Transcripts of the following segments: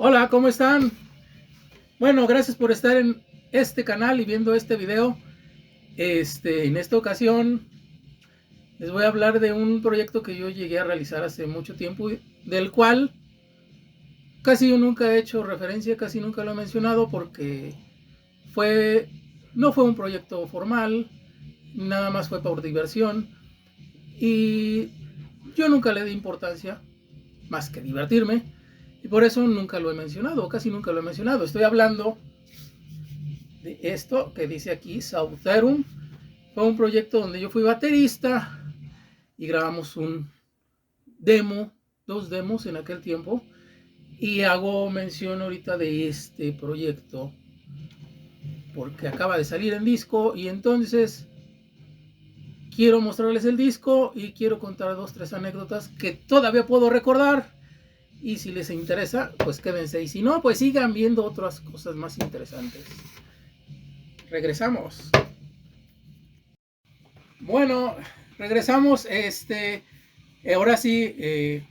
Hola, ¿cómo están? Bueno, gracias por estar en este canal y viendo este video. En esta ocasión les voy a hablar de un proyecto que yo llegué a realizar hace mucho tiempo, del cual casi yo nunca he hecho referencia, casi nunca lo he mencionado porque fue, no fue un proyecto formal, nada más fue por diversión y yo nunca le di importancia más que divertirme y por eso nunca lo he mencionado, casi nunca lo he mencionado. Estoy hablando de esto que dice aquí, Sauterum. Fue un proyecto donde yo fui baterista y grabamos un demo, dos demos en aquel tiempo. Y hago mención ahorita de este proyecto porque acaba de salir en disco y entonces quiero mostrarles el disco y quiero contar dos, tres anécdotas que todavía puedo recordar. Y si les interesa, pues quédense. Y si no, pues sigan viendo otras cosas más interesantes. Regresamos. Bueno, regresamos. Ahora sí,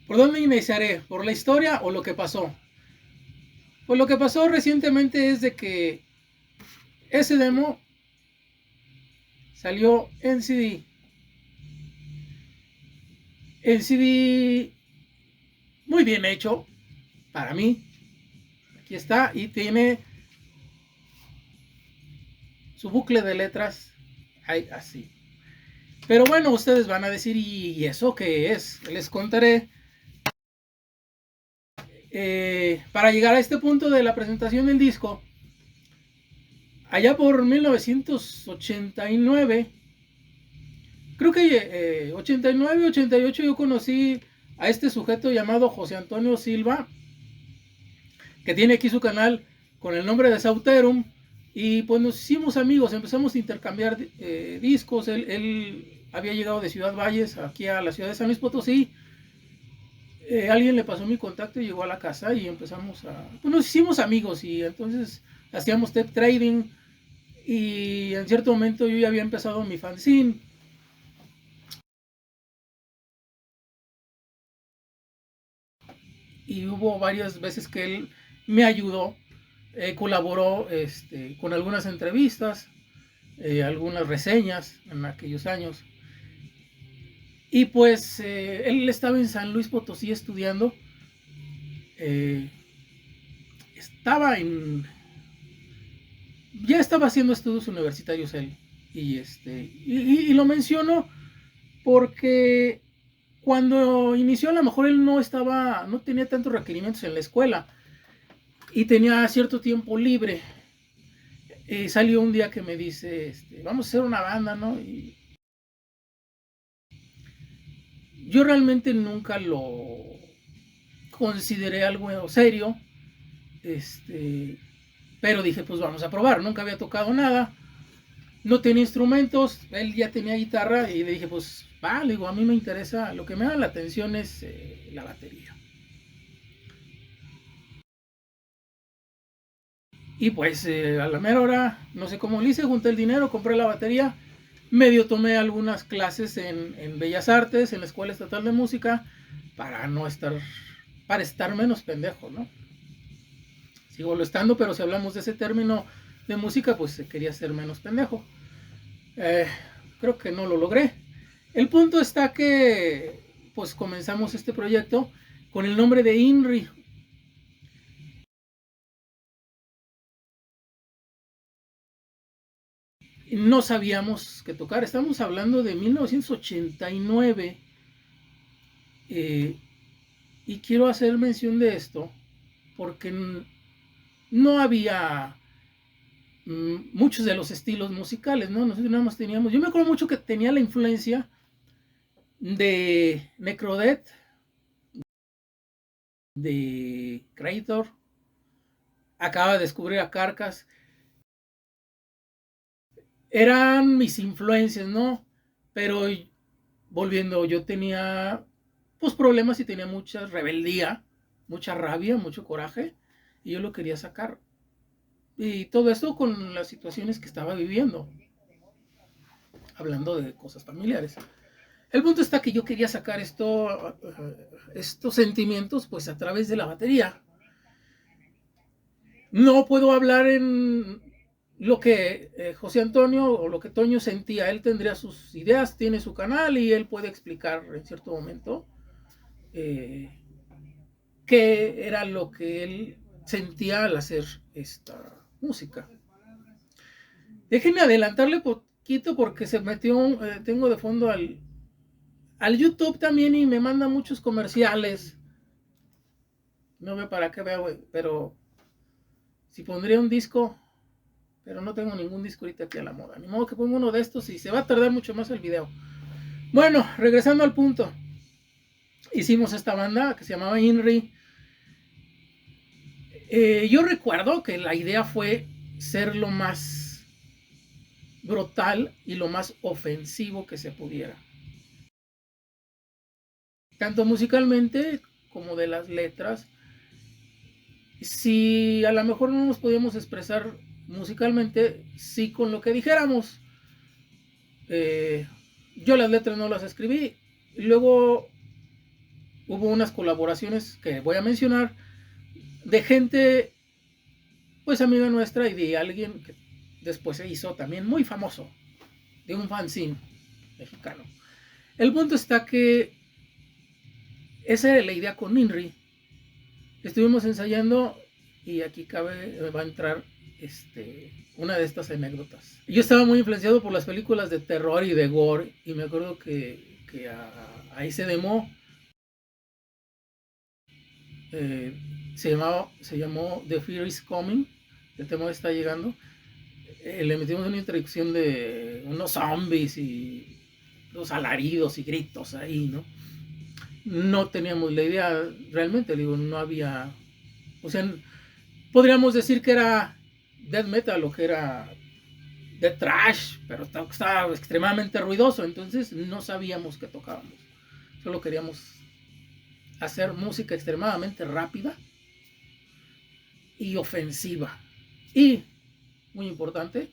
¿por dónde iniciaré? ¿Por la historia o lo que pasó? Pues lo que pasó recientemente es de que ese demo salió en CD. El CD muy bien hecho para mí. Aquí está y tiene su bucle de letras ahí así. Pero bueno, ustedes van a decir, ¿y eso qué es? Les contaré. Para llegar a este punto de la presentación del disco, allá por 1989, creo que 89, 88 yo conocí a este sujeto llamado José Antonio Silva, que tiene aquí su canal con el nombre de Sauterum, y pues nos hicimos amigos, empezamos a intercambiar discos. Él había llegado de Ciudad Valles aquí a la ciudad de San Luis Potosí. Alguien le pasó mi contacto y llegó a la casa y empezamos a... Pues nos hicimos amigos y entonces hacíamos tape trading y en cierto momento yo ya había empezado mi fanzine. Y hubo varias veces que él me ayudó, colaboró con algunas entrevistas, algunas reseñas en aquellos años. Y pues él estaba en San Luis Potosí estudiando. eh, estaba en... Ya estaba haciendo estudios universitarios él. Y lo menciono porque cuando inició a lo mejor él no tenía tantos requerimientos en la escuela y tenía cierto tiempo libre. Salió un día que me dice, vamos a hacer una banda, ¿no? Y yo realmente nunca lo consideré algo serio, pero dije, pues vamos a probar. Nunca había tocado nada, no tenía instrumentos, él ya tenía guitarra y le dije, pues vale, digo, a mí me interesa, lo que me da la atención es la batería. Y pues a la mera hora, no sé cómo lo hice, junté el dinero, compré la batería, medio tomé algunas clases en Bellas Artes, en la Escuela Estatal de Música, para no estar, para estar menos pendejo, ¿no? Sigo lo estando, pero si hablamos de ese término de música, pues quería ser menos pendejo. Eh, Creo que no lo logré. El punto está que, pues comenzamos este proyecto con el nombre de INRI. No sabíamos qué tocar, estamos hablando de 1989. Eh, y quiero hacer mención de esto porque no había muchos de los estilos musicales, ¿no? Nosotros nada más teníamos, yo me acuerdo mucho que tenía la influencia de Necrodeath, de Creator, acaba de descubrir a Carcass, eran mis influencias, ¿no? Pero volviendo, yo tenía pues problemas y tenía mucha rebeldía, mucha rabia, mucho coraje, y yo lo quería sacar. Y todo esto con las situaciones que estaba viviendo, hablando de cosas familiares. El punto está que yo quería sacar estos sentimientos pues a través de la batería. No puedo hablar en lo que José Antonio o lo que Toño sentía. Él tendría sus ideas, tiene su canal y él puede explicar en cierto momento eh, qué era lo que él sentía al hacer esta música. Déjenme adelantarle poquito porque se metió, tengo de fondo al YouTube también y me manda muchos comerciales. No veo para qué veo, pero si pondría un disco, pero no tengo ningún disco ahorita aquí a la moda. Ni modo que ponga uno de estos y se va a tardar mucho más el video. Bueno, regresando al punto. Hicimos esta banda que se llamaba INRI. Yo recuerdo que la idea fue ser lo más brutal y lo más ofensivo que se pudiera. Tanto musicalmente como de las letras. Si a lo mejor no nos podíamos expresar musicalmente, sí con lo que dijéramos. Yo las letras no las escribí. Luego hubo unas colaboraciones que voy a mencionar de gente pues amiga nuestra y de alguien que después se hizo también muy famoso, de un fanzine mexicano. El punto está que esa era la idea con INRI. Estuvimos ensayando y aquí va a entrar una de estas anécdotas. Yo estaba muy influenciado por las películas de terror y de gore y me acuerdo que ahí se demó se llamó The Fear is Coming, el temor está llegando. Le metimos una introducción de unos zombies y los alaridos y gritos ahí, ¿no? No teníamos la idea realmente, digo, no había, o sea, podríamos decir que era death metal o que era de trash, pero estaba extremadamente ruidoso, entonces no sabíamos qué tocábamos, solo queríamos hacer música extremadamente rápida y ofensiva. Y, muy importante,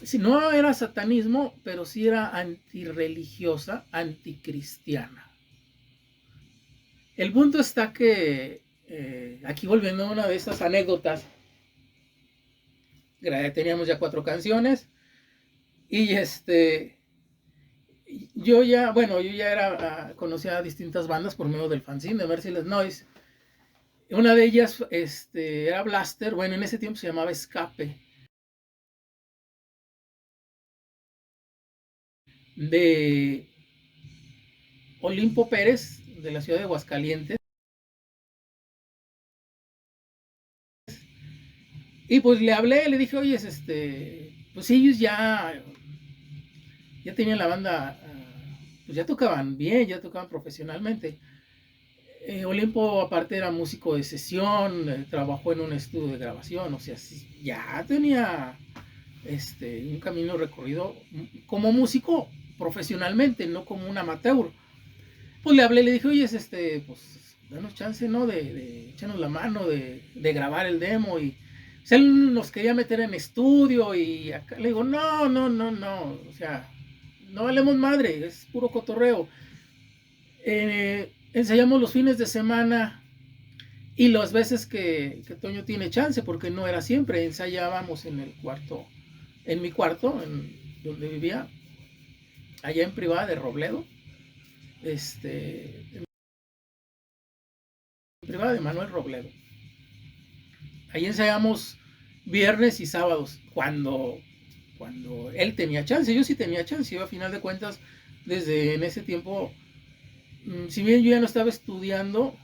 si no era satanismo, pero sí era antirreligiosa, anticristiana. El punto está que, aquí volviendo a una de estas anécdotas, teníamos ya 4 canciones y yo ya era, conocía a distintas bandas por medio del fanzine de Merciless Noise. Una de ellas era Blaster, bueno, en ese tiempo se llamaba Escape, de Olimpo Pérez, de la ciudad de Aguascalientes. Y pues le hablé, le dije, oye, pues ellos ya tenían la banda, pues ya tocaban bien, ya tocaban profesionalmente. Olimpo aparte era músico de sesión, trabajó en un estudio de grabación, o sea, ya tenía un camino recorrido como músico profesionalmente, no como un amateur. Pues le hablé, le dije, oye, pues danos chance, ¿no? De echarnos la mano, de grabar el demo. Y o sea, él nos quería meter en estudio y acá le digo, no, o sea, no valemos madre, es puro cotorreo. Ensayamos los fines de semana y las veces que Toño tiene chance, porque no era siempre, ensayábamos en el cuarto, en mi cuarto, donde vivía, allá en Privada de Robledo, en Privada de Manuel Robledo. Ahí ensayamos viernes y sábados, cuando él tenía chance. Yo sí tenía chance, yo a final de cuentas, desde en ese tiempo, si bien yo ya no estaba estudiando,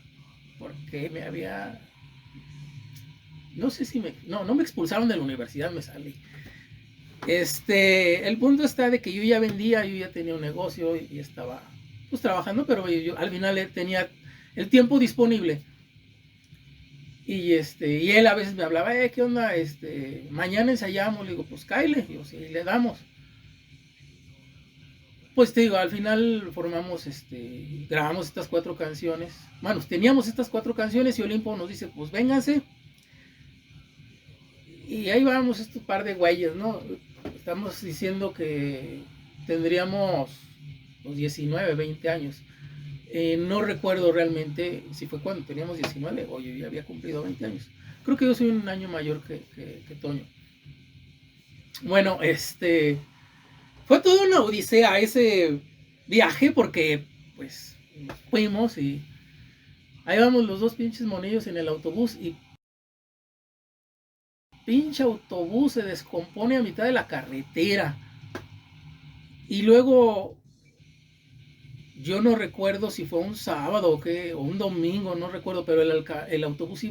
porque me había, no sé si no me expulsaron de la universidad, me salí. El punto está de que yo ya vendía, yo ya tenía un negocio y estaba pues trabajando, pero yo al final tenía el tiempo disponible. Y él a veces me hablaba, ¿qué onda? Mañana ensayamos, le digo, pues cáile, digo, sí, le damos. Pues te digo, al final formamos, grabamos estas 4 canciones. Bueno, teníamos estas 4 canciones y Olimpo nos dice, pues vénganse. Y ahí vamos estos par de güeyes, ¿no? Estamos diciendo que tendríamos los 19, 20 años. No recuerdo realmente si fue cuando teníamos 19 o yo ya había cumplido 20 años. Creo que yo soy un año mayor que Toño. Bueno, fue toda una odisea ese viaje porque pues fuimos y ahí vamos los dos pinches monillos en el autobús y pinche autobús se descompone a mitad de la carretera. Y luego yo no recuerdo si fue un sábado o qué, o un domingo, no recuerdo, pero el autobús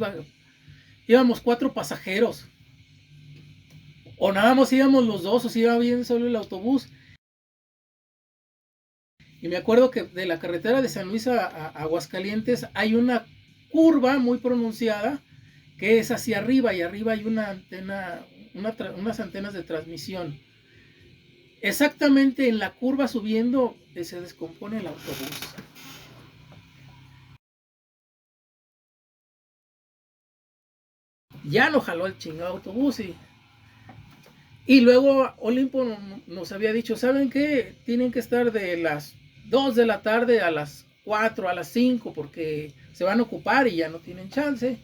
íbamos 4 pasajeros. O nada más íbamos los dos, o si iba bien solo el autobús. Y me acuerdo que de la carretera de San Luis a Aguascalientes hay una curva muy pronunciada que es hacia arriba y arriba hay una antena, unas antenas de transmisión. Exactamente en la curva subiendo se descompone el autobús. Ya no jaló el chingado autobús y luego Olimpo nos había dicho, ¿saben qué? Tienen que estar de las 2 de la tarde a las 4, a las 5 porque se van a ocupar y ya no tienen chance.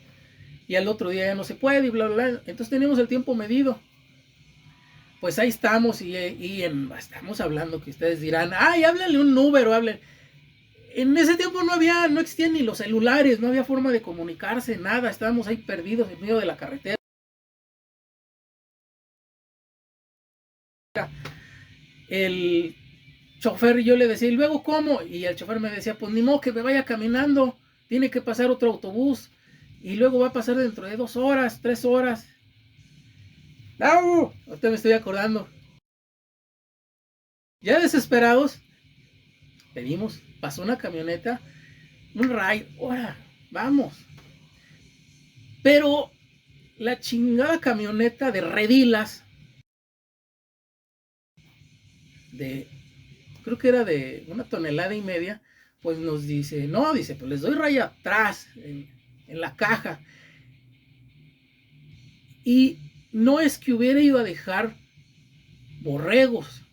Y al otro día ya no se puede y bla, bla, bla. Entonces teníamos el tiempo medido. Pues ahí estamos estamos hablando que ustedes dirán, ay, háblale un Uber o hablen. En ese tiempo no existían ni los celulares, no había forma de comunicarse, nada, estábamos ahí perdidos en medio de la carretera. El chofer, yo le decía, ¿y luego cómo? Y el chofer me decía, pues ni modo que me vaya caminando, tiene que pasar otro autobús, y luego va a pasar dentro de 2 horas, 3 horas. ¡No! Ahorita me estoy acordando. Ya desesperados, pedimos, pasó una camioneta, un ride, ahora, vamos. Pero la chingada camioneta de redilas, creo que era de 1,5 toneladas, pues nos dice, no, dice, pues les doy raya atrás, en la caja. Y no es que hubiera ido a dejar borregos,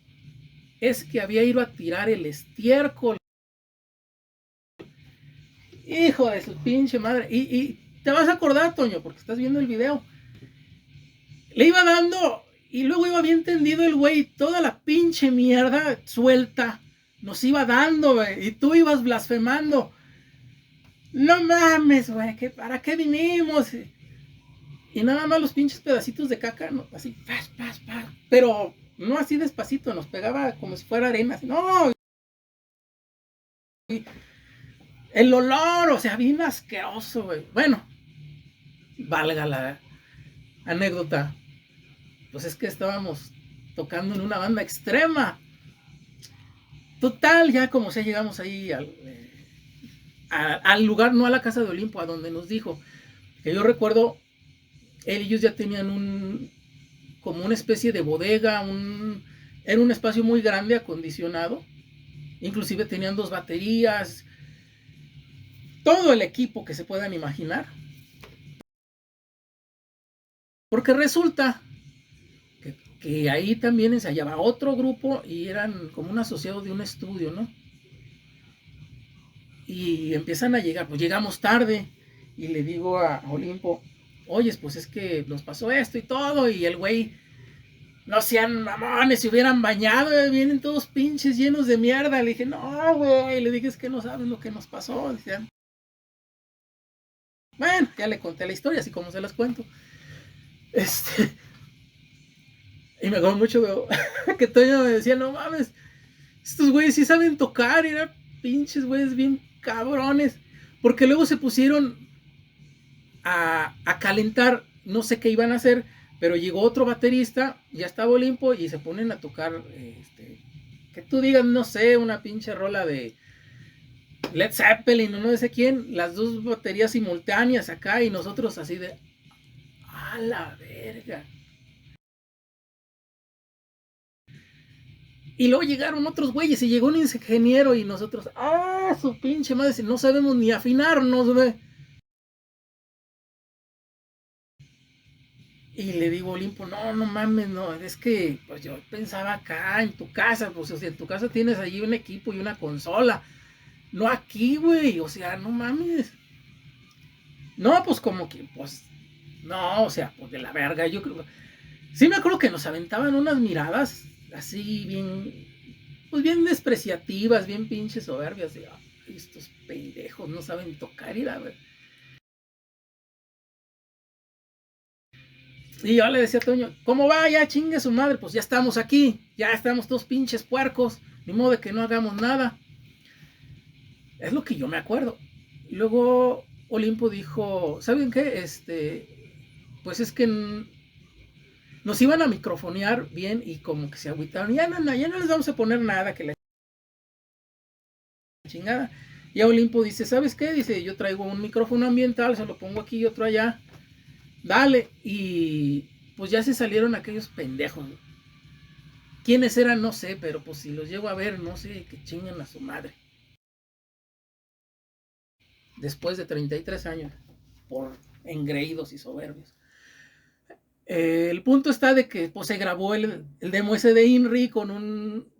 es que había ido a tirar el estiércol. Hijo de su pinche madre. Y te vas a acordar, Toño, porque estás viendo el video. Le iba dando y luego iba bien tendido el güey, toda la pinche mierda suelta nos iba dando, güey, y tú ibas blasfemando. No mames, güey, ¿para qué vinimos? Y nada más los pinches pedacitos de caca, ¿no? Así, pas, pas, pas. Pero no así despacito, nos pegaba como si fuera arena. Así, no. El olor, o sea, bien asqueroso, güey. Bueno, valga la anécdota. Pues es que estábamos tocando en una banda extrema. Total, ya como sea, llegamos ahí al lugar, no a la casa de Olimpo, a donde nos dijo. Que yo recuerdo, ellos ya tenían como una especie de bodega, era un espacio muy grande, acondicionado. Inclusive tenían 2 baterías, todo el equipo que se puedan imaginar. Porque resulta que ahí también ensayaba otro grupo y eran como un asociado de un estudio, ¿no? Y empiezan a llegar, pues llegamos tarde y le digo a Olimpo, oye, pues es que nos pasó esto y todo, y el güey, no sean mamones, se hubieran bañado, vienen todos pinches llenos de mierda. Le dije, no, güey, le dije, es que no saben lo que nos pasó. Decían, bueno, ya le conté la historia, así como se las cuento. Y me acuerdo mucho que Toño me decía, no mames, estos güeyes sí saben tocar, eran pinches güeyes bien cabrones. Porque luego se pusieron a calentar, no sé qué iban a hacer, pero llegó otro baterista, ya estaba Olimpo y se ponen a tocar, que tú digas, no sé, una pinche rola de Led Zeppelin o no sé quién, las 2 baterías simultáneas acá y nosotros así de, a la verga. Y luego llegaron otros güeyes y llegó un ingeniero y nosotros, su pinche madre, no sabemos ni afinarnos, güey. Y le digo a Olimpo, no, no mames, no, es que pues yo pensaba acá en tu casa, pues o sea, en tu casa tienes allí un equipo y una consola. no aquí, güey, o sea, no mames. No, pues como que, pues, no, o sea, pues de la verga, yo creo. Sí me acuerdo que nos aventaban unas miradas así bien, pues bien despreciativas, bien pinches soberbias, de, ay, estos pendejos no saben tocar, y la verdad. Y yo le decía a Toño, ¿cómo va? Ya chingue su madre, pues ya estamos aquí, ya estamos todos pinches puercos, ni modo de que no hagamos nada. Es lo que yo me acuerdo. Y luego Olimpo dijo, ¿saben qué? Pues es que nos iban a microfonear bien y como que se agüitaron. Ya no les vamos a poner nada, que la chingada. Y Olimpo dice, ¿sabes qué? Dice, yo traigo un micrófono ambiental, se lo pongo aquí y otro allá. Dale. Y pues ya se salieron aquellos pendejos. ¿Quiénes eran? No sé, pero pues si los llego a ver, no sé, que chingan a su madre. Después de 33 años, por engreídos y soberbios. El punto está de que pues, se grabó el demo ese de INRI con un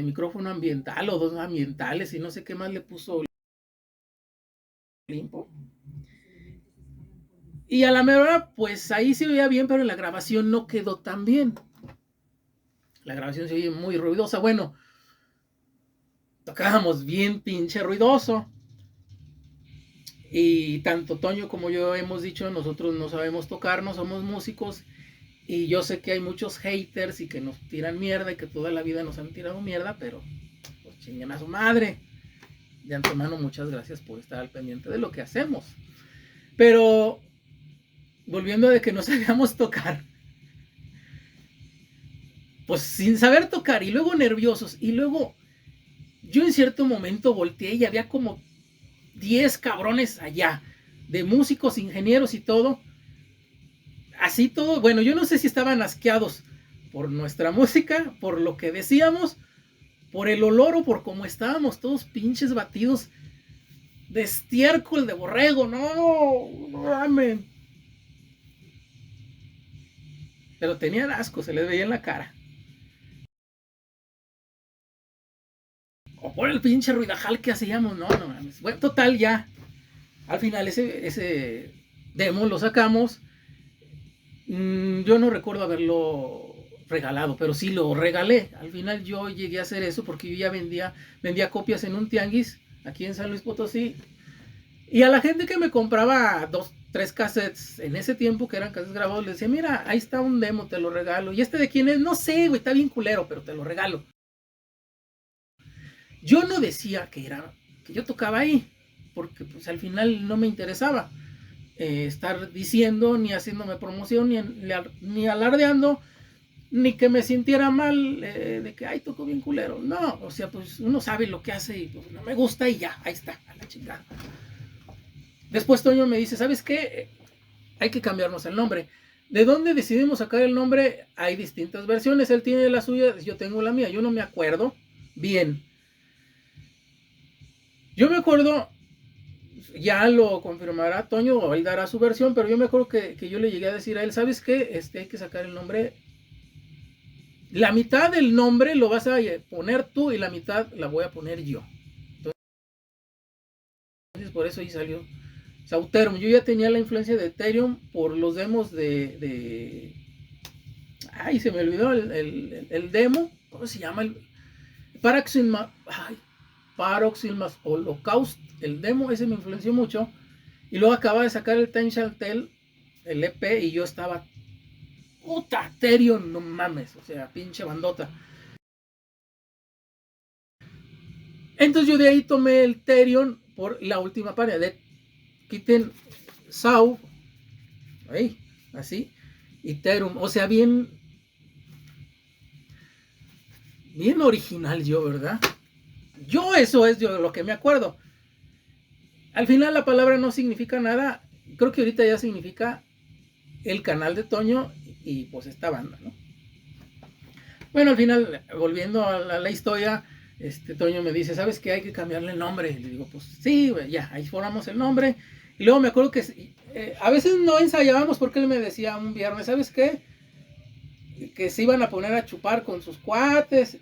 micrófono ambiental o dos ambientales y no sé qué más le puso Limpo. Y a la mera pues ahí se oía bien, pero en la grabación no quedó tan bien. La grabación se oye muy ruidosa. Bueno, tocábamos bien pinche ruidoso. Y tanto Toño como yo hemos dicho, nosotros no sabemos tocar, no somos músicos. Y yo sé que hay muchos haters y que nos tiran mierda y que toda la vida nos han tirado mierda, pero pues chinguen a su madre. De antemano, muchas gracias por estar al pendiente de lo que hacemos. Pero volviendo de que no sabíamos tocar, pues sin saber tocar y luego nerviosos y luego yo en cierto momento volteé y había como 10 cabrones allá, de músicos, ingenieros y todo, así todo, bueno, yo no sé si estaban asqueados por nuestra música, por lo que decíamos, por el olor o por cómo estábamos todos pinches batidos de estiércol de borrego, no mames. Pero tenían asco, se les veía en la cara. O por el pinche ruidajal que hacíamos, no mames. Bueno, total, ya. Al final ese demo lo sacamos. Yo no recuerdo haberlo regalado, pero sí lo regalé. Al final yo llegué a hacer eso porque yo ya vendía copias en un tianguis aquí en San Luis Potosí. Y a la gente que me compraba 2, 3 cassettes en ese tiempo, que eran cassettes grabados, le decía, mira, ahí está un demo, te lo regalo. ¿Y este de quién es? No sé, güey, está bien culero, pero te lo regalo. Yo no decía que yo tocaba ahí, porque pues al final no me interesaba estar diciendo, ni haciéndome promoción, ni alardeando, ni que me sintiera mal de que, ay, tocó bien culero. No, o sea, pues uno sabe lo que hace y pues, no me gusta y ya, ahí está, a la chingada. Después Toño me dice, ¿sabes qué? Hay que cambiarnos el nombre. ¿De dónde decidimos sacar el nombre? Hay distintas versiones. Él tiene la suya, yo tengo la mía. Yo no me acuerdo bien. Yo me acuerdo, ya lo confirmará Toño o él dará su versión, pero yo me acuerdo que yo le llegué a decir a él, ¿sabes qué? Hay que sacar el nombre. La mitad del nombre lo vas a poner tú y la mitad la voy a poner yo. Entonces por eso ahí salió Sauterum. Yo ya tenía la influencia de Ethereum por los demos ay, se me olvidó el demo. ¿Cómo se llama? Paroxysmal Holocaust. El demo ese me influenció mucho. Y luego acaba de sacar el Time Shall Tell, el EP, y yo estaba, puta, Ethereum, no mames, o sea, pinche bandota. Entonces yo de ahí tomé el Ethereum por la última página de Kitten Sau, ahí, así, Ethereum, o sea, bien original yo, ¿verdad? Yo eso es yo lo que me acuerdo. Al final la palabra no significa nada, creo que ahorita ya significa el canal de Toño y pues esta banda, ¿no? Bueno, al final, volviendo a la historia, Toño me dice, ¿sabes qué? Hay que cambiarle el nombre. Y le digo, pues sí, güey, ya, ahí formamos el nombre. Y luego me acuerdo que a veces no ensayábamos porque él me decía un viernes, ¿sabes qué? Que se iban a poner a chupar con sus cuates,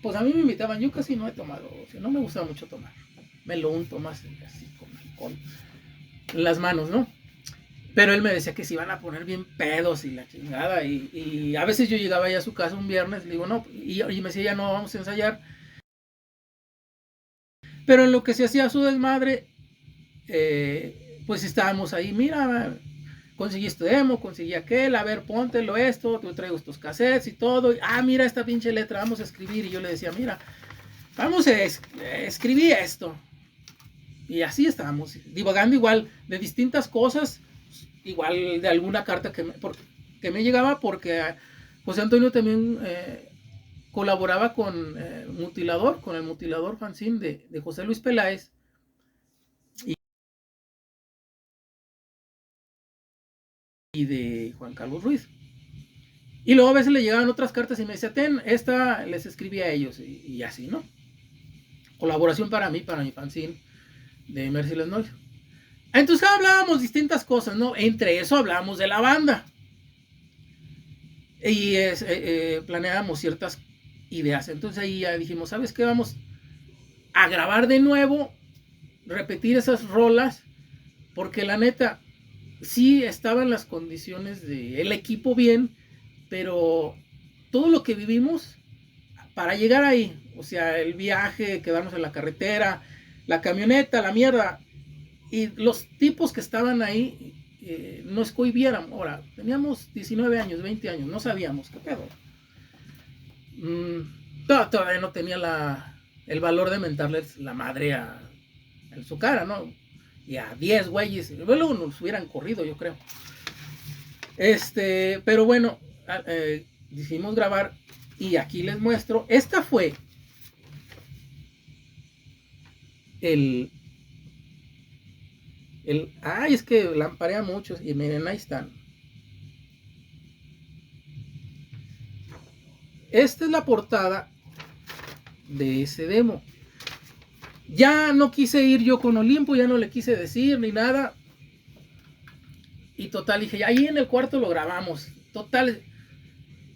pues a mí me invitaban, yo casi no he tomado, o sea, no me gusta mucho tomar. Me lo unto más así con alcohol en las manos, ¿no? Pero él me decía que se iban a poner bien pedos y la chingada. Y a veces yo llegaba ya a su casa un viernes, le digo, no, y me decía, ya no, vamos a ensayar. Pero en lo que se hacía su desmadre, pues estábamos ahí, mira, conseguí este demo, conseguí aquel, a ver, póntelo esto, te traigo estos cassettes y todo. Mira esta pinche letra, vamos a escribir. Y yo le decía, mira, vamos a escribir esto. Y así estábamos, divagando igual de distintas cosas, igual de alguna carta que me llegaba, porque José Antonio también colaboraba con Mutilador, con el Mutilador fanzine de José Luis Peláez. Y de Juan Carlos Ruiz. Y luego a veces le llegaban otras cartas y me decía, esta les escribí a ellos, y así, ¿no? Colaboración para mi fanzine de Merciless Noise. Entonces hablábamos distintas cosas, ¿no? Entre eso hablábamos de la banda. Y planeábamos ciertas ideas. Entonces ahí ya dijimos, ¿sabes qué? Vamos a grabar de nuevo, repetir esas rolas, porque la neta, sí estaban las condiciones del equipo bien, pero todo lo que vivimos para llegar ahí, o sea, el viaje, quedarnos en la carretera, la camioneta, la mierda, y los tipos que estaban ahí nos cohibieran. Ahora, teníamos 19 años, 20 años, no sabíamos qué pedo. Todavía no tenía el valor de mentarles la madre en su cara, ¿no? Y a 10 güeyes, luego nos hubieran corrido, yo creo. Pero bueno, decidimos grabar, y aquí les muestro. Esta fue es que lamparea mucho, y miren, ahí están. Esta es la portada de ese demo. Ya no quise ir yo con Olimpo, ya no le quise decir ni nada. Y total, dije, ahí en el cuarto lo grabamos. Total,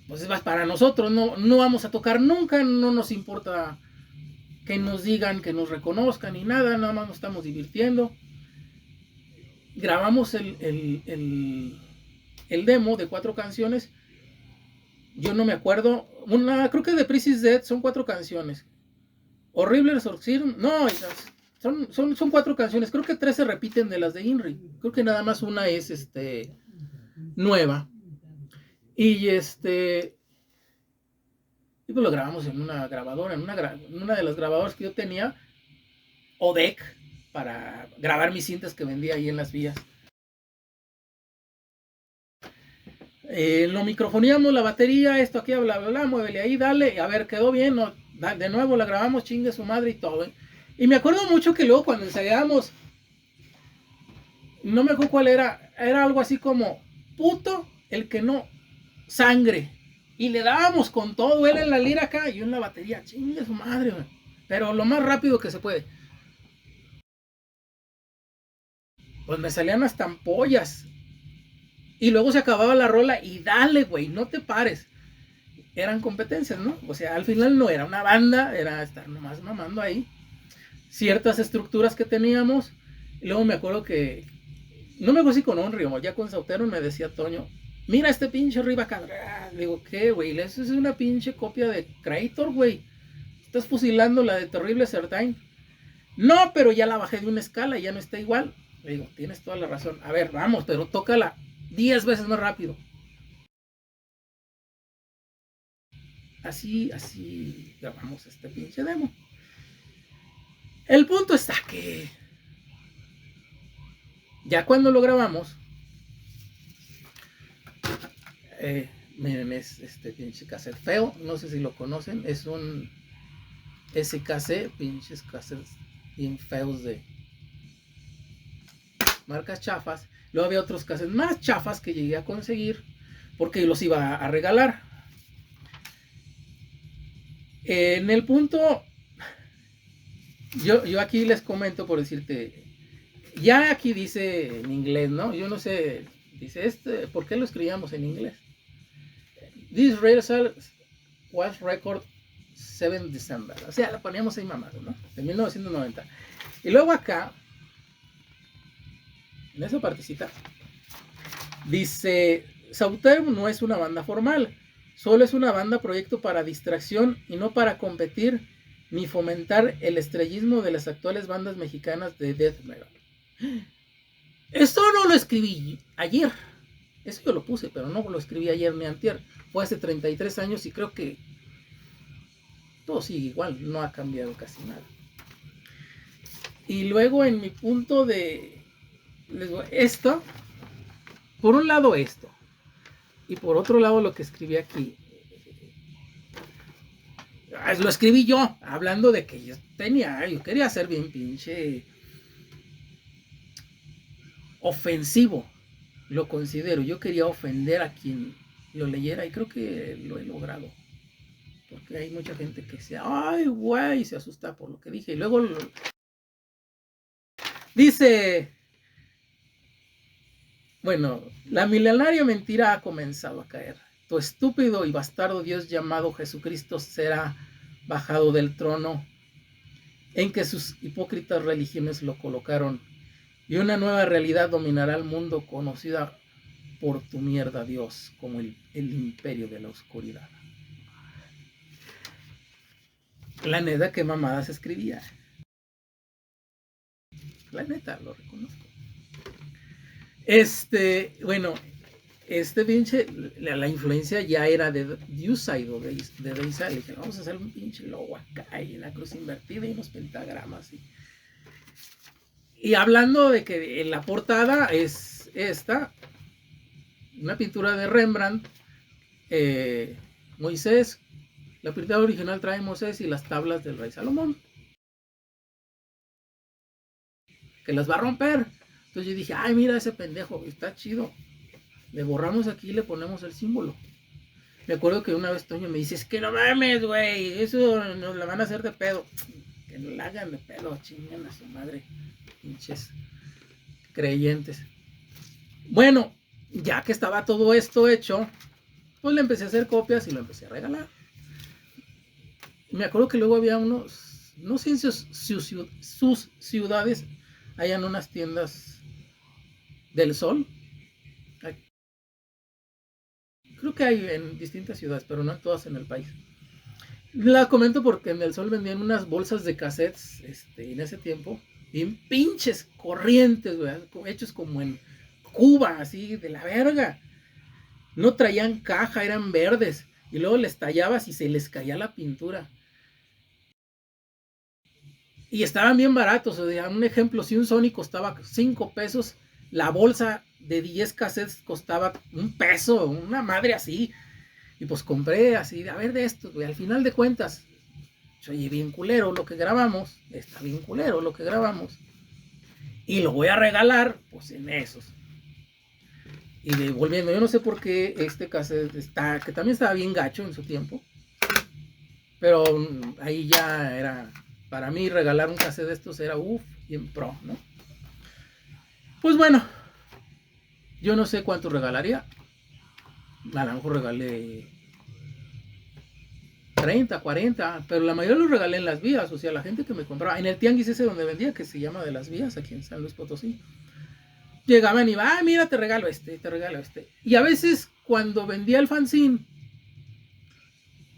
pues es para nosotros, no vamos a tocar nunca, no nos importa que nos digan, que nos reconozcan ni nada, nada más nos estamos divirtiendo. Grabamos el demo de 4 canciones. Yo no me acuerdo, creo que de Priest is Dead son 4 canciones. Horrible Exorcism, no, son 4 canciones. Creo que 3 se repiten de las de Inri. Creo que nada más una es nueva. Y y pues lo grabamos en una grabadora, en una de las grabadoras que yo tenía, Odec, para grabar mis cintas que vendía ahí en las vías. Lo microfoneamos, la batería, esto aquí, bla, bla, bla, muévele ahí, dale, a ver, quedó bien, no, de nuevo la grabamos, chingue su madre y todo. Y me acuerdo mucho que luego cuando ensayábamos, no me acuerdo cuál era algo así como, puto el que no sangre. Y le dábamos con todo, él en la lira acá y yo en la batería, chingue su madre, man. Pero lo más rápido que se puede. Pues me salían hasta ampollas. Y luego se acababa la rola y dale, güey, no te pares. Eran competencias, ¿no? O sea, al final no era una banda, era estar nomás mamando ahí ciertas estructuras que teníamos. Y luego me acuerdo que, no me acuerdo si con Onry o ya con Sautero, me decía Toño, mira este pinche arriba acá. Digo, ¿qué, güey? Eso es una pinche copia de Creator, güey. Estás fusilando la de Terrible Certain. No, pero ya la bajé de una escala y ya no está igual. Le digo, tienes toda la razón. A ver, vamos, pero tócala 10 veces más rápido. Así grabamos este pinche demo. El punto está que ya cuando lo grabamos, miren, es este pinche cassette feo, no sé si lo conocen, es un SKC, pinches cassettes bien feos de marcas chafas. Luego había otros cassettes más chafas que llegué a conseguir porque los iba a regalar. En el punto, yo aquí les comento por decirte, ya aquí dice en inglés, ¿no? Yo no sé, dice ¿por qué lo escribíamos en inglés? This rehearsal was recorded 7 December. O sea, la poníamos ahí mamado, ¿no? De 1990. Y luego acá, en esa partecita, dice, Sauterno no es una banda formal, solo es una banda proyecto para distracción y no para competir ni fomentar el estrellismo de las actuales bandas mexicanas de death metal. Esto no lo escribí ayer, eso yo lo puse, pero no lo escribí ayer ni antier, fue hace 33 años y creo que todo sigue igual, no ha cambiado casi nada. Y luego en mi punto de esto, por un lado esto, y por otro lado lo que escribí aquí, lo escribí yo, hablando de que yo quería ser bien pinche ofensivo, lo considero, yo quería ofender a quien lo leyera y creo que lo he logrado, porque hay mucha gente que se, ay güey, se asusta por lo que dije, y luego dice, bueno, la milenaria mentira ha comenzado a caer. Tu estúpido y bastardo Dios llamado Jesucristo será bajado del trono en que sus hipócritas religiones lo colocaron, y una nueva realidad dominará el mundo conocida por tu mierda Dios como el imperio de la oscuridad. La neta, qué mamadas escribía. La neta, lo reconozco. Bueno, pinche, la influencia ya era de Uside o de Deisai. Le dije, vamos a hacer un pinche logo acá y la cruz invertida y unos pentagramas. Y hablando de que la portada es esta, una pintura de Rembrandt, Moisés, la pintura original trae Moisés y las tablas del rey Salomón, que las va a romper. Entonces yo dije, ay, mira ese pendejo, está chido. Le borramos aquí y le ponemos el símbolo. Me acuerdo que una vez Toño me dice, es que no mames, güey, eso nos la van a hacer de pedo. Que no la hagan de pedo, chingan a su madre, pinches creyentes. Bueno, ya que estaba todo esto hecho, pues le empecé a hacer copias y lo empecé a regalar. Me acuerdo que luego había unos, no sé en sus ciudades, hayan unas tiendas del Sol. Creo que hay en distintas ciudades, pero no en todas en el país. La comento porque en el Sol vendían unas bolsas de cassettes en ese tiempo, bien pinches corrientes, güey, hechos como en Cuba, así de la verga. No traían caja, eran verdes. Y luego les tallabas y se les caía la pintura. Y estaban bien baratos. O sea, un ejemplo, si un Sony costaba 5 pesos, la bolsa de 10 cassettes costaba $1, una madre así. Y pues compré así, a ver de estos, güey. Al final de cuentas, oye, bien culero lo que grabamos. Está bien culero lo que grabamos. Y lo voy a regalar, pues en esos. Y volviendo, yo no sé por qué este cassette está, que también estaba bien gacho en su tiempo. Pero ahí ya era, para mí regalar un cassette de estos era bien pro, ¿no? Pues bueno, yo no sé cuánto regalaría. A lo mejor regalé 30, 40, pero la mayoría los regalé en las vías, o sea, la gente que me compraba, en el tianguis ese donde vendía, que se llama de las vías, aquí en San Luis Potosí, llegaban y iba, mira, te regalo te regalo este. Y a veces cuando vendía el fanzine,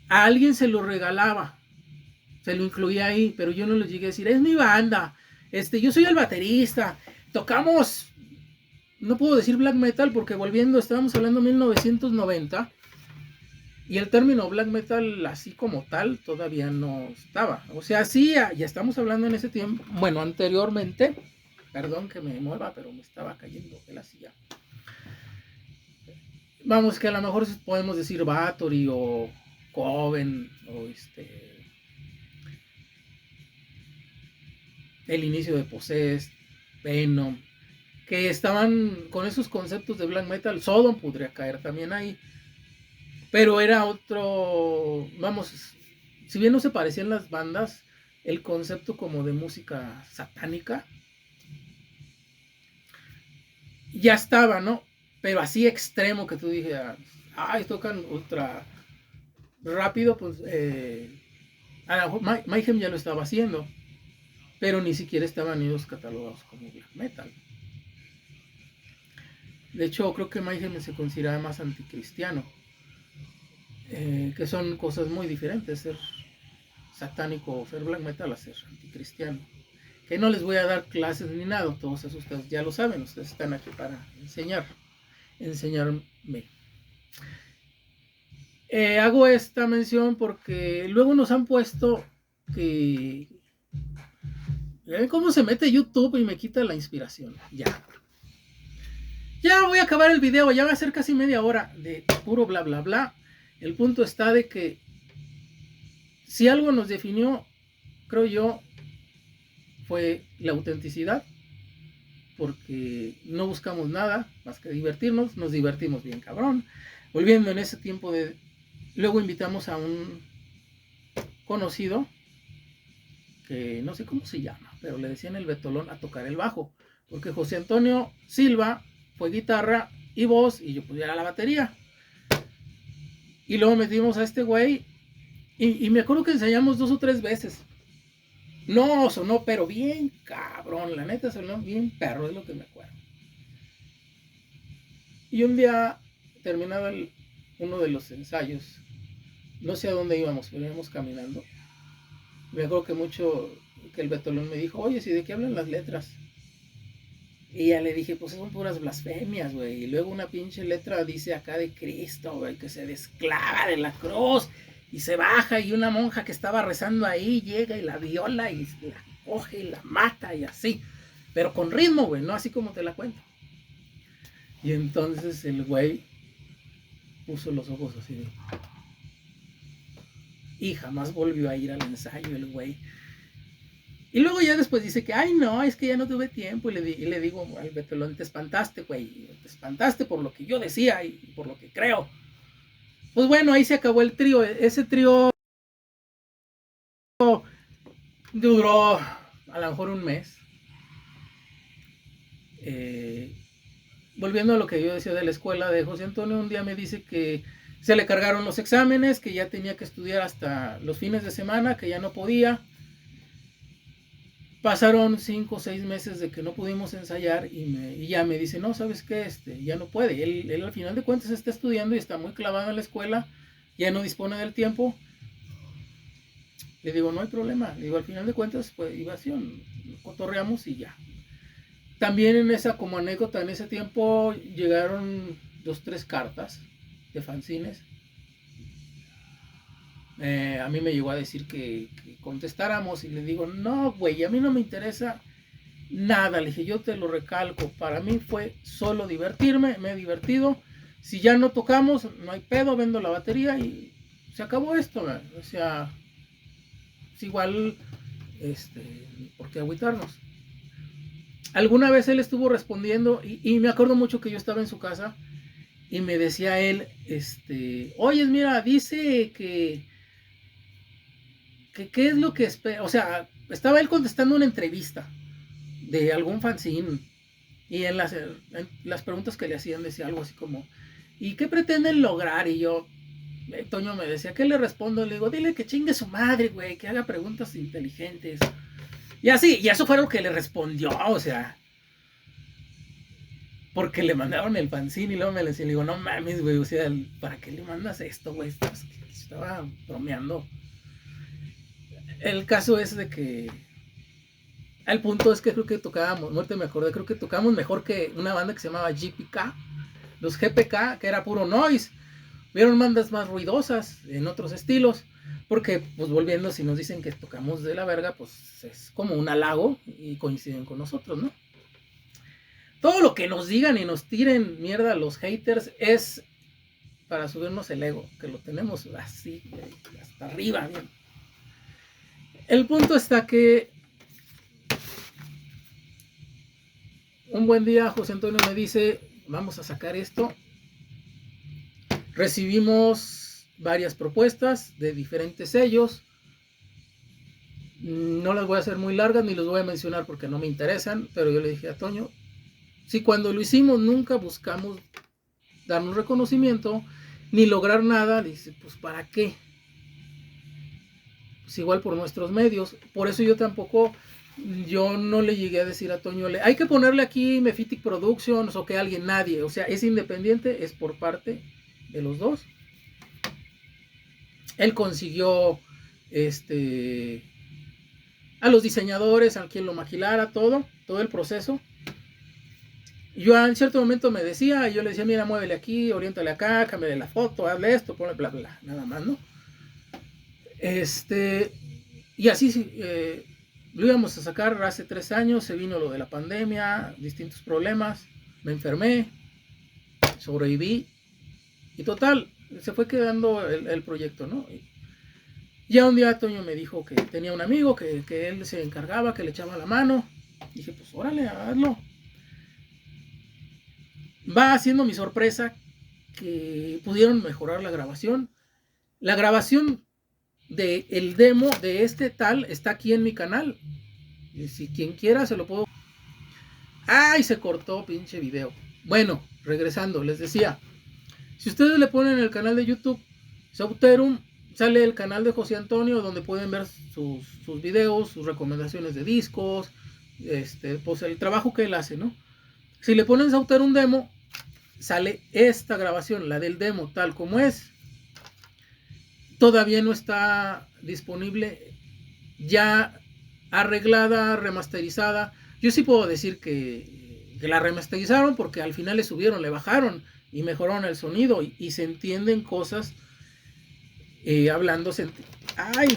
a alguien se lo regalaba, se lo incluía ahí, pero yo no les llegué a decir, es mi banda, yo soy el baterista, tocamos, no puedo decir black metal porque volviendo, estábamos hablando de 1990, y el término black metal así como tal todavía no estaba, o sea, sí, ya estamos hablando en ese tiempo, bueno, anteriormente, perdón que me mueva, pero me estaba cayendo de la silla. Vamos, que a lo mejor podemos decir Bathory o Coven o el inicio de Possessed, Venom, que estaban con esos conceptos de black metal. Sodom podría caer también ahí, pero era otro, vamos, si bien no se parecían las bandas, el concepto como de música satánica ya estaba, ¿no? Pero así extremo que tú dijeras, ay, tocan ultra rápido, pues A lo mejor Mayhem ya lo estaba haciendo, pero ni siquiera estaban ellos catalogados como black metal. De hecho, creo que Mayhem se considera más anticristiano, que son cosas muy diferentes, ser satánico o ser black metal a ser anticristiano. Que no les voy a dar clases ni nada, todos eso ustedes ya lo saben, ustedes están aquí para enseñarme. Hago esta mención porque luego nos han puesto que... ¿Cómo se mete YouTube y me quita la inspiración? Ya voy a acabar el video, ya va a ser casi media hora de puro bla bla bla. El punto está de que si algo nos definió, creo yo, fue la autenticidad, porque no buscamos nada más que divertirnos, nos divertimos bien cabrón. Volviendo en ese tiempo de... Luego invitamos a un conocido, que no sé cómo se llama, pero le decían el Betolón, a tocar el bajo, porque José Antonio Silva fue guitarra y voz, y yo pues era la batería. Y luego metimos a este güey, y me acuerdo que ensayamos 2 o 3 veces. No sonó, pero bien cabrón, la neta sonó bien perro, es lo que me acuerdo. Y un día, terminado uno de los ensayos, no sé a dónde íbamos, pero íbamos caminando. Me acuerdo que el Betolón me dijo, oye, ¿sí de qué hablan las letras? Y ya le dije, pues son puras blasfemias, güey. Y luego una pinche letra dice acá de Cristo, güey, que se desclava de la cruz y se baja, y una monja que estaba rezando ahí llega y la viola y la coge y la mata y así. Pero con ritmo, güey, no así como te la cuento. Y entonces el güey puso los ojos así de... Y jamás volvió a ir al ensayo el güey. Y luego ya después dice que, ay no, es que ya no tuve tiempo. Y le digo al Betolón, te espantaste, güey. Te espantaste por lo que yo decía y por lo que creo. Pues bueno, ahí se acabó el trío. Ese trío duró a lo mejor un mes. Volviendo a lo que yo decía de la escuela de José Antonio, un día me dice que se le cargaron los exámenes, que ya tenía que estudiar hasta los fines de semana, que ya no podía. Pasaron 5 o 6 meses de que no pudimos ensayar y ya me dice, no, ¿sabes qué? Ya no puede. Él al final de cuentas está estudiando y está muy clavado en la escuela, ya no dispone del tiempo. Le digo, no hay problema. Le digo, al final de cuentas, pues iba así, cotorreamos y ya. También en esa, como anécdota, en ese tiempo llegaron 2, 3 cartas de fanzines. A mí me llegó a decir que contestáramos y le digo, no, güey, a mí no me interesa nada. Le dije, yo te lo recalco, para mí fue solo divertirme, me he divertido. Si ya no tocamos, no hay pedo, vendo la batería y se acabó esto, man. O sea, es igual, ¿por qué agüitarnos? Alguna vez él estuvo respondiendo y me acuerdo mucho que yo estaba en su casa y me decía él, oye, mira, dice que qué es lo que espera. O sea, estaba él contestando una entrevista de algún fanzine y en las preguntas que le hacían decía algo así como, ¿y qué pretenden lograr? Y yo, Toño me decía, ¿qué le respondo? Le digo, dile que chingue su madre, güey, que haga preguntas inteligentes. Y así, y eso fue lo que le respondió, o sea, porque le mandaron el fanzine y luego me le decía, le digo, no mames, güey, o sea, ¿para qué le mandas esto, güey? Estaba bromeando. El caso es de que el punto es que creo que tocábamos, muerte me acordé, creo que tocábamos mejor que una banda que se llamaba GPK, los GPK, que era puro noise. Vieron bandas más ruidosas en otros estilos, porque pues volviendo, si nos dicen que tocamos de la verga, pues es como un halago y coinciden con nosotros, ¿no? Todo lo que nos digan y nos tiren mierda los haters es para subirnos el ego, que lo tenemos así, hasta arriba, bien. El punto está que un buen día José Antonio me dice, vamos a sacar esto. Recibimos varias propuestas de diferentes sellos. No las voy a hacer muy largas ni los voy a mencionar porque no me interesan, pero yo le dije a Toño, si cuando lo hicimos nunca buscamos darnos reconocimiento ni lograr nada, dice, pues ¿para qué? pues igual por nuestros medios. Por eso yo no le llegué a decir a Toño, hay que ponerle aquí Mephitic Productions o que alguien, nadie. O sea, es independiente, es por parte de los dos. Él consiguió a los diseñadores, a quien lo maquilara, todo el proceso. Yo en cierto momento me decía, yo le decía, mira, muévele aquí, oriéntale acá, cámbiale la foto, hazle esto, ponle bla, bla, nada más, ¿no? Y así lo íbamos a sacar hace 3 años, se vino lo de la pandemia, distintos problemas, me enfermé, sobreviví, y total, se fue quedando el proyecto, ¿no? Y ya un día Toño me dijo que tenía un amigo, que él se encargaba, que le echaba la mano. Dije, pues órale, hazlo. Va haciendo mi sorpresa que pudieron mejorar la grabación. La grabación del demo de este tal está aquí en mi canal. Y si quien quiera se lo puedo... ¡Ay! Se cortó pinche video. Bueno, regresando, les decía. Si ustedes le ponen el canal de YouTube Sauterum, sale el canal de José Antonio, donde pueden ver sus videos, sus recomendaciones de discos, pues el trabajo que él hace, ¿no? Si le ponen Sauterum Demo, sale esta grabación, la del demo tal como es. Todavía no está disponible, ya arreglada, remasterizada. Yo sí puedo decir que la remasterizaron porque al final le subieron, le bajaron y mejoraron el sonido y se entienden cosas hablando. ¡Ay!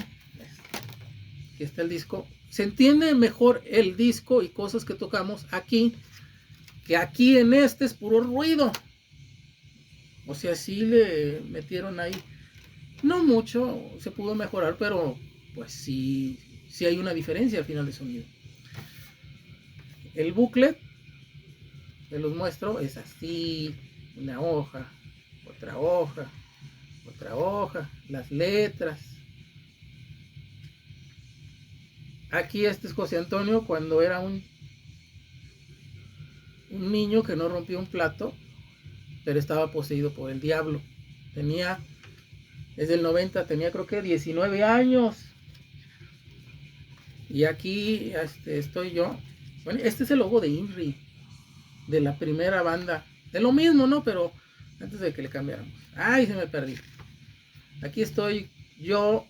Aquí está el disco. Se entiende mejor el disco y cosas que tocamos aquí que aquí en este es puro ruido. O sea, sí le metieron ahí. No mucho, se pudo mejorar, pero pues sí hay una diferencia al final de sonido. El booklet, que los muestro, es así, una hoja, otra hoja, otra hoja, las letras. Aquí este es José Antonio cuando era un niño que no rompió un plato, pero estaba poseído por el diablo. Desde el 90, tenía creo que 19 años. Y aquí estoy yo. Bueno, este es el logo de INRI, de la primera banda. De lo mismo, ¿no? Pero antes de que le cambiáramos. ¡Ay, se me perdí! Aquí estoy yo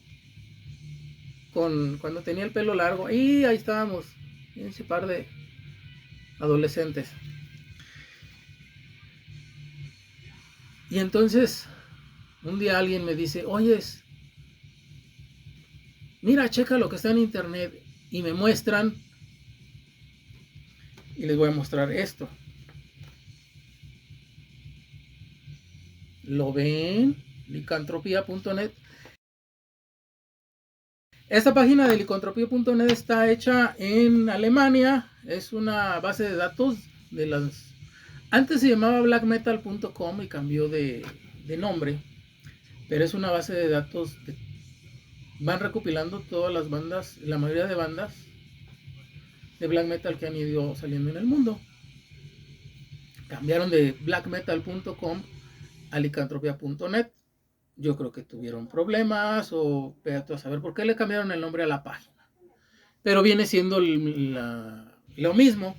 cuando tenía el pelo largo. Y ahí estábamos, ese par de adolescentes. Y entonces, un día alguien me dice, oyes, mira, checa lo que está en internet. Y me muestran, y les voy a mostrar esto. ¿Lo ven? Licantropía.net. Esta página de licantropía.net está hecha en Alemania. Es una base de datos de las... Antes se llamaba blackmetal.com y cambió de nombre. Pero es una base de datos. Van recopilando todas las bandas, la mayoría de bandas de black metal que han ido saliendo en el mundo. Cambiaron de blackmetal.com a licantropía.net. Yo creo que tuvieron problemas o a saber por qué le cambiaron el nombre a la página. Pero viene siendo lo mismo.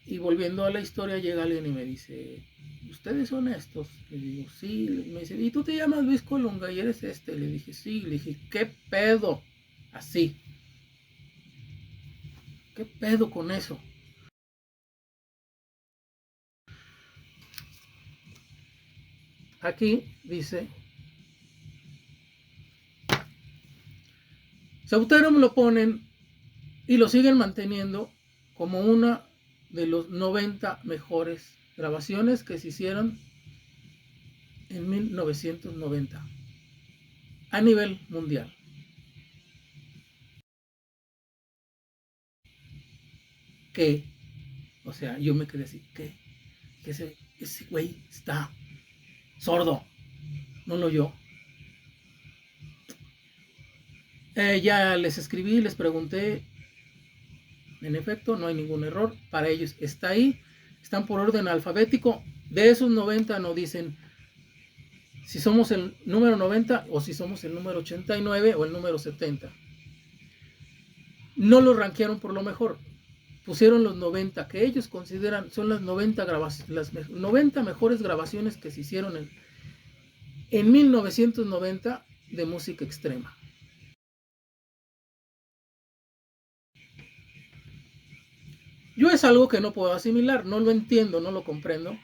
Y volviendo a la historia, llega alguien y me dice, ¿ustedes son estos? Le digo, sí. Me dice, ¿y tú te llamas Luis Colunga y eres este? Le dije, sí. Le dije, ¿qué pedo? Así. ¿Qué pedo con eso? Aquí dice, Sauterum lo ponen y lo siguen manteniendo como una de los 90 mejores grabaciones que se hicieron en 1990 a nivel mundial. ¿Qué? O sea, yo me quedé así, ¿qué? Que ese güey está sordo, no lo oyó. Ya les escribí, les pregunté. En efecto, no hay ningún error. Para ellos está ahí. Están por orden alfabético. De esos 90 no dicen si somos el número 90 o si somos el número 89 o el número 70. No lo rankearon por lo mejor. Pusieron los 90 que ellos consideran son las 90 mejores grabaciones que se hicieron en 1990 de música extrema. Yo es algo que no puedo asimilar, no lo entiendo, no lo comprendo,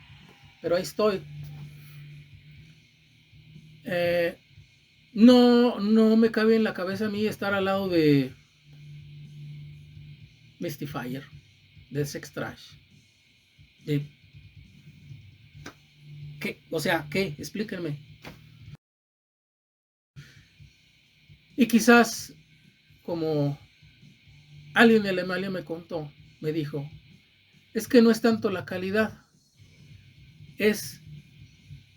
pero ahí estoy. No me cabe en la cabeza a mí estar al lado de Mystifier, de Sex Trash. ¿Qué? O sea, ¿qué? Explíquenme. Y quizás, como alguien de Alemania me contó, me dijo, es que no es tanto la calidad, es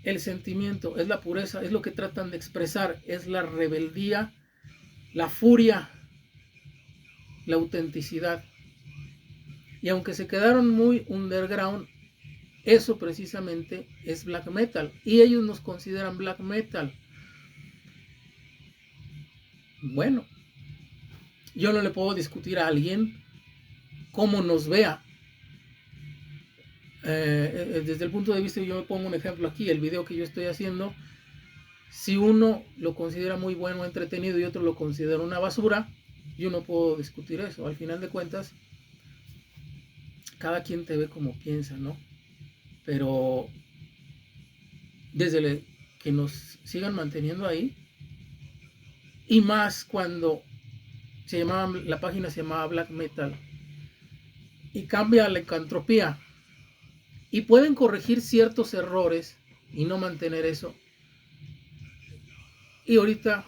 el sentimiento, es la pureza, es lo que tratan de expresar, es la rebeldía, la furia, la autenticidad. Y aunque se quedaron muy underground, eso precisamente es black metal. Y ellos nos consideran black metal. Bueno, yo no le puedo discutir a alguien cómo nos vea. Desde el punto de vista, yo me pongo un ejemplo aquí, el video que yo estoy haciendo, si uno lo considera muy bueno, entretenido y otro lo considera una basura, yo no puedo discutir eso. Al final de cuentas, cada quien te ve como piensa, ¿no? Pero desde que nos sigan manteniendo ahí, y más cuando la página se llamaba Black Metal y cambia a Licantropía y pueden corregir ciertos errores y no mantener eso. Y ahorita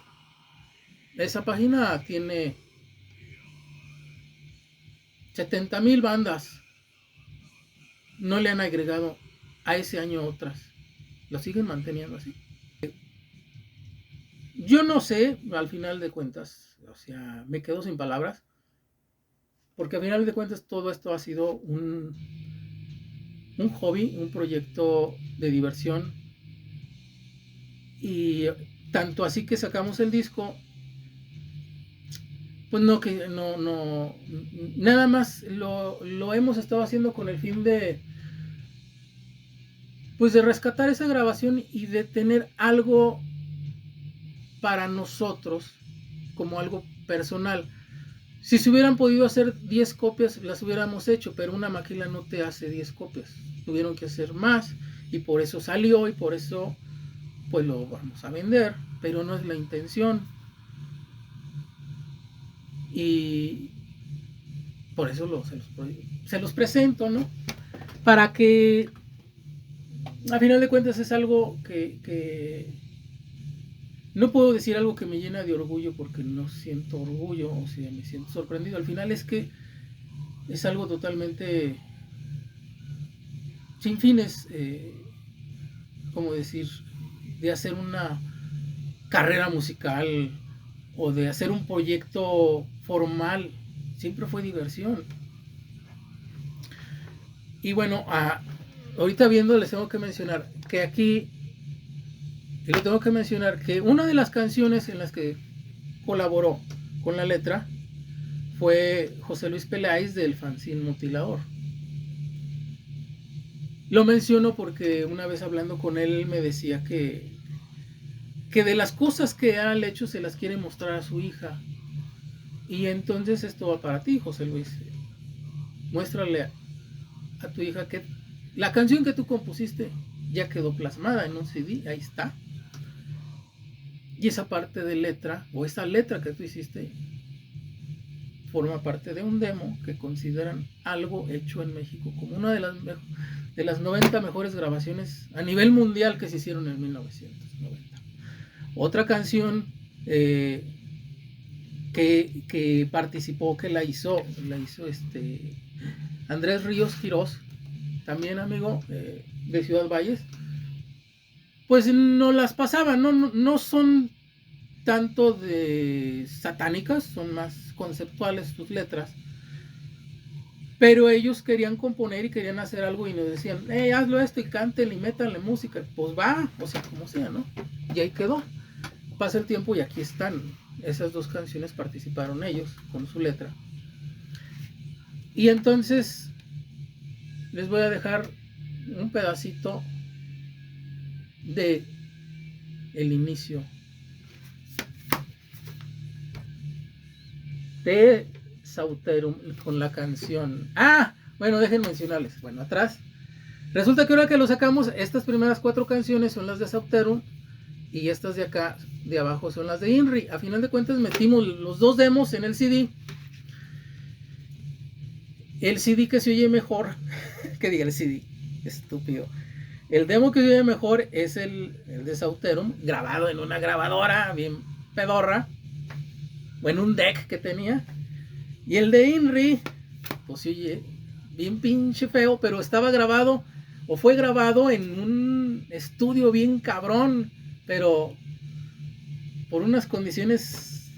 esa página tiene 70,000 bandas. No le han agregado a ese año otras. Lo siguen manteniendo así. Yo no sé, al final de cuentas, o sea, me quedo sin palabras. Porque al final de cuentas todo esto ha sido un hobby, un proyecto de diversión. Y tanto así que sacamos el disco, pues no, nada más lo hemos estado haciendo con el fin de, pues de rescatar esa grabación y de tener algo para nosotros, como algo personal. Si se hubieran podido hacer 10 copias, las hubiéramos hecho, pero una maquila no te hace 10 copias. Tuvieron que hacer más y por eso salió y por eso pues lo vamos a vender, pero no es la intención. Y por eso se los presento, ¿no? Para que a final de cuentas es algo que no puedo decir algo que me llena de orgullo porque no siento orgullo, o sea, me siento sorprendido. Al final es que es algo totalmente sin fines, como decir, de hacer una carrera musical o de hacer un proyecto formal. Siempre fue diversión. Y bueno, ahorita viendo les tengo que mencionar que aquí les tengo que mencionar que una de las canciones en las que colaboró con la letra fue José Luis Peláez del fanzine Mutilador. Lo menciono porque una vez hablando con él me decía que de las cosas que ha hecho se las quiere mostrar a su hija. Y entonces esto va para ti, José Luis. Muéstrale a tu hija que la canción que tú compusiste ya quedó plasmada en un CD, ahí está. Y esa parte de letra, o esa letra que tú hiciste, forma parte de un demo que consideran algo hecho en México como una de las 90 mejores grabaciones a nivel mundial que se hicieron en 1990. Otra canción que participó, que la hizo Andrés Ríos Quirós, también amigo de Ciudad Valles, pues no las pasaban, no son tanto de satánicas, son más conceptuales sus letras, Pero ellos querían componer y querían hacer algo y nos decían, hazlo esto y cántenle y métanle música. Pues va, o sea, como sea, ¿no? Y ahí quedó. Pasa el tiempo y aquí están. Esas dos canciones participaron ellos con su letra. Y entonces les voy a dejar un pedacito de el inicio de Sauterum con la canción. Bueno, dejen mencionarles. Bueno, atrás. Resulta que ahora que lo sacamos, estas primeras 4 canciones son las de Sauterum y estas de acá, de abajo, son las de Inri. A final de cuentas metimos los 2 demos en el CD. El CD que se oye mejor, que diga el CD, estúpido. El demo que se oye mejor es el de Sauterum, grabado en una grabadora bien pedorra, o en un deck que tenía. Y el de Inri, pues se oye bien pinche feo, pero estaba grabado, o fue grabado en un estudio bien cabrón, pero por unas condiciones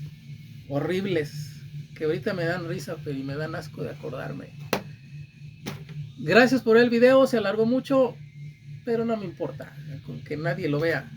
horribles que ahorita me dan risa, pero y me dan asco de acordarme. Gracias por el video, se alargó mucho, pero no me importa, con que nadie lo vea.